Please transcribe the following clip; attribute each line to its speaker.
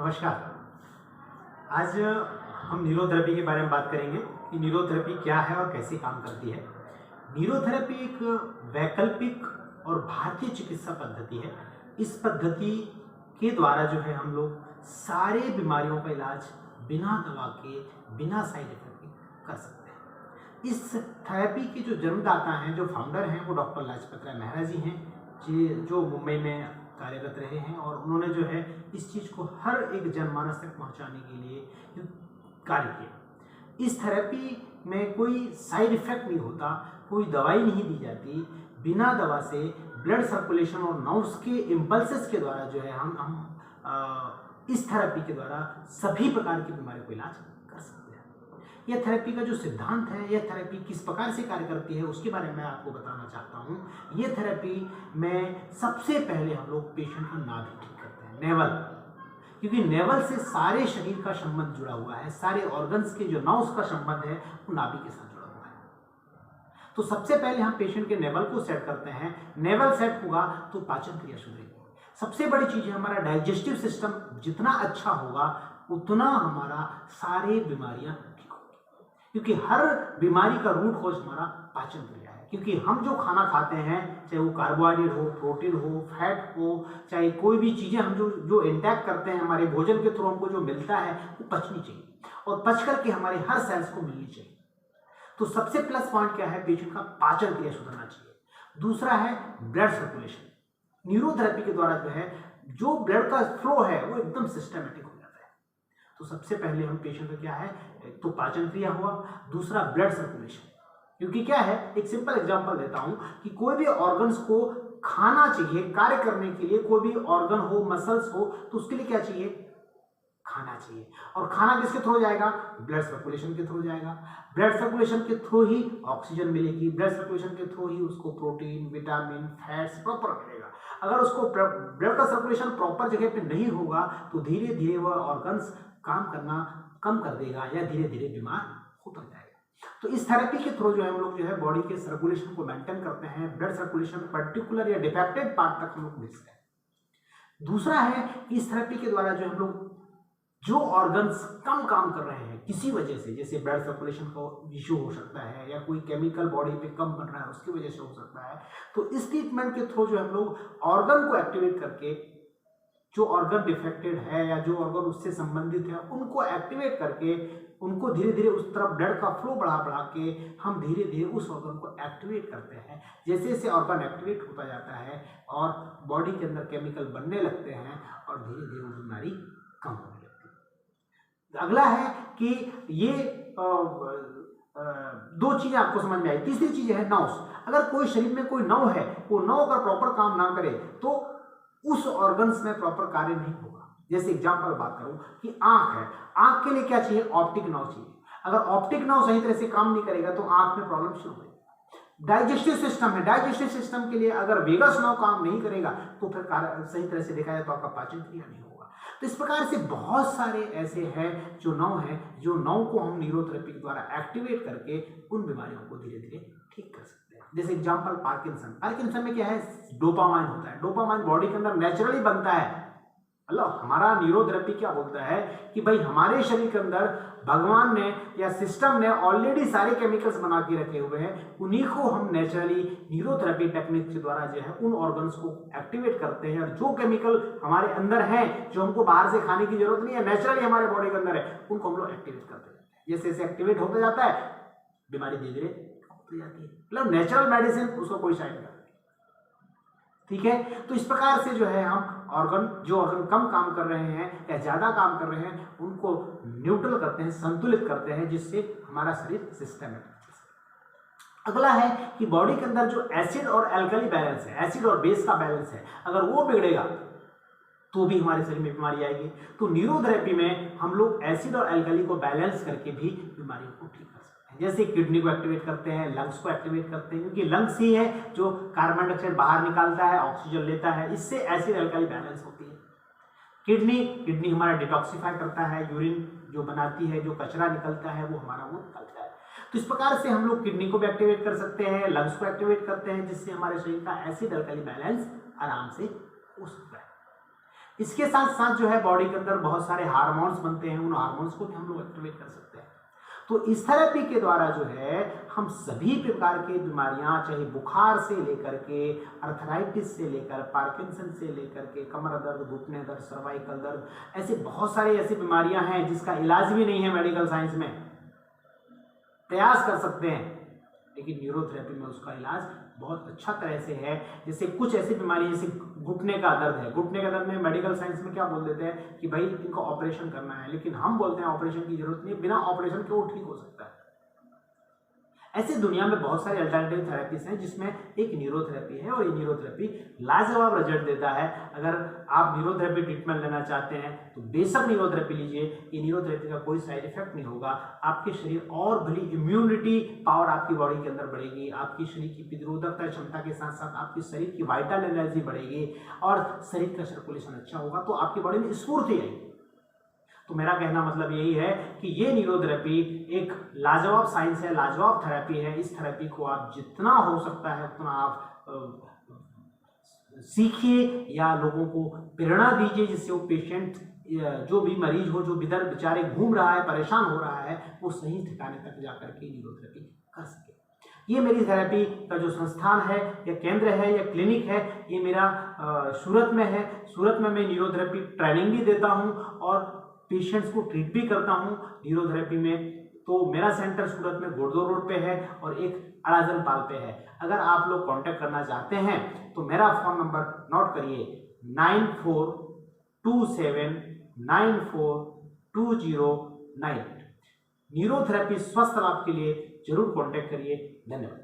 Speaker 1: नमस्कार। आज हम न्यूरोथेरेपी के बारे में बात करेंगे कि न्यूरोथेरेपी क्या है और कैसे काम करती है। न्यूरोथेरेपी एक वैकल्पिक और भारतीय चिकित्सा पद्धति है। इस पद्धति के द्वारा जो है हम लोग सारे बीमारियों का इलाज बिना दवा के, बिना साइड इफेक्ट के कर सकते हैं। इस थेरेपी के जो जन्मदाता हैं, जो फाउंडर हैं, वो डॉक्टर लाजपत राय मेहरा जी हैं, जो मुंबई में कार्यरत रहे हैं और उन्होंने जो है इस चीज़ को हर एक जनमानस तक पहुंचाने के लिए कार्य किया। इस थेरेपी में कोई साइड इफेक्ट नहीं होता, कोई दवाई नहीं दी जाती। बिना दवा से ब्लड सर्कुलेशन और नर्व्स के इम्पल्सेस के द्वारा जो है हम इस थेरेपी के द्वारा सभी प्रकार की बीमारी को इलाज कर सकते हैं। यह थेरेपी का जो सिद्धांत है, यह थेरेपी किस प्रकार से कार्य करती है, उसके बारे में मैं आपको बताना चाहता हूँ। यह थेरेपी में सबसे पहले हम लोग पेशेंट का नाभि ठीक करते हैं, नेवल, क्योंकि नेवल से सारे शरीर का संबंध जुड़ा हुआ है। सारे ऑर्गन्स के जो नर्व्स का संबंध है वो नाभि के साथ जुड़ा हुआ है। तो सबसे पहले हम पेशेंट के नेवल को सेट करते हैं। नेवल सेट होगा तो पाचन क्रिया सुधरेगी। सबसे बड़ी चीज है हमारा डाइजेस्टिव सिस्टम जितना अच्छा होगा उतना हमारा सारे बीमारियां ठीक होगी, क्योंकि हर बीमारी का रूट कॉज हमारा पाचन क्रिया है। क्योंकि हम जो खाना खाते हैं, चाहे वो कार्बोहाइड्रेट हो, प्रोटीन हो, फैट हो, चाहे कोई भी चीजें हम जो इंटेक करते हैं, हमारे भोजन के थ्रू हमको जो मिलता है वो पचनी चाहिए और पच करके हमारे हर सेल्स को मिलनी चाहिए। तो सबसे प्लस पॉइंट क्या है, पेशेंट का पाचन क्रिया सुधरना चाहिए। दूसरा है ब्लड सर्कुलेशन। न्यूरोथेरेपी के द्वारा जो है जो ब्लड का फ्लो है वो एकदम सिस्टमेटिक हो जाता है। तो सबसे पहले हम पेशेंट का क्या है, एक तो पाचन क्रिया हुआ, दूसरा ब्लड सर्कुलेशन। क्योंकि क्या है, एक सिंपल एग्जांपल देता हूं कि कोई भी ऑर्गन्स को खाना चाहिए, कार्य करने के लिए कोई भी ऑर्गन हो, मसल्स हो, तो उसके लिए क्या चाहिए, खाना चाहिए। और खाना किसके थ्रू जाएगा, ब्लड सर्कुलेशन के थ्रू जाएगा। ब्लड सर्कुलेशन के थ्रू ही ऑक्सीजन मिलेगी, ब्लड सर्कुलेशन के थ्रू ही उसको प्रोटीन, विटामिन, फैट्स प्रॉपर मिलेगा। अगर उसको ब्लड का सर्कुलेशन प्रॉपर जगह पे नहीं होगा तो धीरे धीरे वह ऑर्गन्स काम करना कम कर देगा या धीरे धीरे बीमार होता जाएगा। तो इस थेरेपी के थ्रू जो है हम लोग जो है बॉडी के सर्कुलेशन को मेंटेन करते हैं। ब्लड सर्कुलेशन पर्टिकुलर या डिफेक्टेड पार्ट तक हम लोग भेजते हैं। दूसरा है कि इस थेरेपी के द्वारा जो हम लोग जो ऑर्गन्स कम काम कर रहे हैं किसी वजह से, जैसे ब्लड सर्कुलेशन का इश्यू हो सकता है या कोई केमिकल बॉडी पे कम बन रहा है उसकी वजह से हो सकता है, तो इस ट्रीटमेंट के थ्रू जो हम लोग ऑर्गन को एक्टिवेट करके, जो ऑर्गन डिफेक्टेड है या जो ऑर्गन उससे संबंधित है उनको एक्टिवेट करके उनको धीरे धीरे उस तरफ ब्लड का फ्लो बढ़ा के हम धीरे धीरे उस ऑर्गन को एक्टिवेट करते हैं। जैसे जैसे ऑर्गन एक्टिवेट होता जाता है और बॉडी के अंदर केमिकल बनने लगते हैं और धीरे धीरे वो बीमारी कम होने लगती है। अगला है कि ये दो चीजें आपको समझ में आई। तीसरी चीज है नर्व्स। अगर कोई शरीर में कोई नर्व है, वो नर्व अगर प्रॉपर काम ना करे तो उस ऑर्गन्स में प्रॉपर कार्य नहीं होगा। जैसे एग्जांपल बात करूं कि आंख है, आंख के लिए क्या चाहिए, ऑप्टिक नर्व चाहिए। अगर ऑप्टिक नर्व सही तरह से काम नहीं करेगा तो आंख में प्रॉब्लम शुरू होगी। डाइजेस्टिव सिस्टम है, डाइजेस्टिव सिस्टम के लिए अगर वेगस नर्व काम नहीं करेगा तो फिर सही तरह से देखा जाए तो आपका पाचन क्रिया नहीं होगा। तो इस प्रकार से बहुत सारे ऐसे हैं जो नर्व हैं, जो नर्व को हम न्यूरोथेरेपी के द्वारा एक्टिवेट करके उन बीमारियों को धीरे धीरे ठीक कर सकते हैं। जैसे एग्जांपल पार्किंसन में क्या है, डोपामाइन होता है। डोपामाइन बॉडी के अंदर नेचुरली बनता है। मतलब हमारा न्यूरोथेरेपी क्या बोलता है कि भाई हमारे शरीर के अंदर भगवान ने या सिस्टम ने ऑलरेडी सारे केमिकल्स बना के रखे हुए हैं, उन्हीं को हम नेचुरली न्यूरोथेरेपी टेक्निक के द्वारा जो है उन ऑर्गन्स को एक्टिवेट करते हैं। और जो केमिकल हमारे अंदर हैं, जो हमको बाहर से खाने की जरूरत नहीं है, नेचुरली हमारे बॉडी के अंदर है, उनको हम लोग एक्टिवेट करते हैं। जैसे जैसे एक्टिवेट होता जाता है बीमारी धीरे धीरे होती जाती है। मतलब नेचुरल मेडिसिन, उसका कोई साइड इफेक्ट नहीं। ठीक है, तो इस प्रकार से जो है हम जो ऑर्गन कम काम कर रहे हैं या ज्यादा काम कर रहे हैं उनको न्यूट्रल करते हैं, संतुलित करते हैं, जिससे हमारा शरीर सिस्टमेटिक। अगला है कि बॉडी के अंदर जो एसिड और एल्कली बैलेंस है, एसिड और बेस का बैलेंस है, अगर वो बिगड़ेगा तो भी हमारे शरीर में बीमारी आएगी। तो न्यूरोथेरेपी में हम लोग एसिड और एल्कली को बैलेंस करके भी बीमारियों को ठीक कर सकते हैं। जैसे किडनी को एक्टिवेट करते हैं, लंग्स को एक्टिवेट करते हैं, क्योंकि लंग्स ही है जो कार्बन डाइऑक्साइड बाहर निकालता है, ऑक्सीजन लेता है, इससे एसिड एल्कली बैलेंस होती है। किडनी हमारा डिटॉक्सिफाई करता है, यूरिन जो बनाती है, जो कचरा निकलता है वो हमारा वो निकलता है। तो इस प्रकार से हम लोग किडनी को भी एक्टिवेट कर सकते हैं, लंग्स को एक्टिवेट करते हैं, जिससे हमारे शरीर का एसिड एल्कली बैलेंस आराम से हो सकता है। इसके साथ साथ जो है बॉडी के अंदर बहुत सारे हार्मोन्स बनते हैं, उन हार्मोन्स को भी हम लोग एक्टिवेट कर सकते हैं। तो इस थेरेपी के द्वारा जो है हम सभी प्रकार की बीमारियां, चाहे बुखार से लेकर के, अर्थराइटिस से लेकर, पार्किंसन से लेकर के, कमर दर्द, घुटने दर्द, सर्वाइकल दर्द, ऐसे बहुत सारी ऐसी बीमारियां हैं जिसका इलाज भी नहीं है मेडिकल साइंस में, प्रयास कर सकते हैं, लेकिन न्यूरोथेरेपी में उसका इलाज बहुत अच्छा तरह से है। जैसे कुछ ऐसी बीमारी, जैसे घुटने का दर्द है, घुटने का दर्द में मेडिकल साइंस में क्या बोल देते हैं कि भाई इनको ऑपरेशन करना है, लेकिन हम बोलते हैं ऑपरेशन की जरूरत नहीं, बिना ऑपरेशन के वो ठीक हो सकता है। ऐसे दुनिया में बहुत सारे अल्टरनेटिव थेरेपीज हैं जिसमें एक न्यूरोथेरेपी है, और ये न्यूरोथेरेपी लाजवाब रिजल्ट देता है। अगर आप न्यूरोथेरेपी ट्रीटमेंट लेना चाहते हैं तो बेशक न्यूरोथेरेपी लीजिए, ये न्यूरोथेरेपी का कोई साइड इफेक्ट नहीं होगा। आपके शरीर और भली इम्यूनिटी पावर आपकी बॉडी के अंदर बढ़ेगी, आपकी शरीर की प्रतिरोधकता क्षमता के साथ साथ आपकी शरीर की वाइटल एनर्जी बढ़ेगी और शरीर का सर्कुलेशन अच्छा होगा, तो आपकी बॉडी में स्फूर्ति आएगी। तो मेरा कहना मतलब यही है कि ये न्यूरोथेरेपी एक लाजवाब साइंस है, लाजवाब थेरेपी है। इस थेरेपी को आप जितना हो सकता है उतना आप सीखिए या लोगों को प्रेरणा दीजिए, जिससे वो पेशेंट, जो भी मरीज हो, जो बिदर बेचारे घूम रहा है, परेशान हो रहा है, वो सही ठिकाने तक जाकर के न्यूरोथेरेपी कर सके। ये मेरी थेरेपी का जो संस्थान है या केंद्र है या क्लिनिक है, ये मेरा सूरत में है। सूरत में मैं न्यूरोथेरेपी ट्रेनिंग भी देता हूँ और पेशेंट्स को ट्रीट भी करता हूँ न्यूरोथेरेपी में। तो मेरा सेंटर सूरत में घोड़दौड़ रोड पे है और एक अड़ाजन पाल पे है। अगर आप लोग कांटेक्ट करना चाहते हैं तो मेरा फ़ोन नंबर नोट करिए, 9427942098। न्यूरोथेरेपी स्वस्थ लाभ के लिए जरूर कांटेक्ट करिए। धन्यवाद।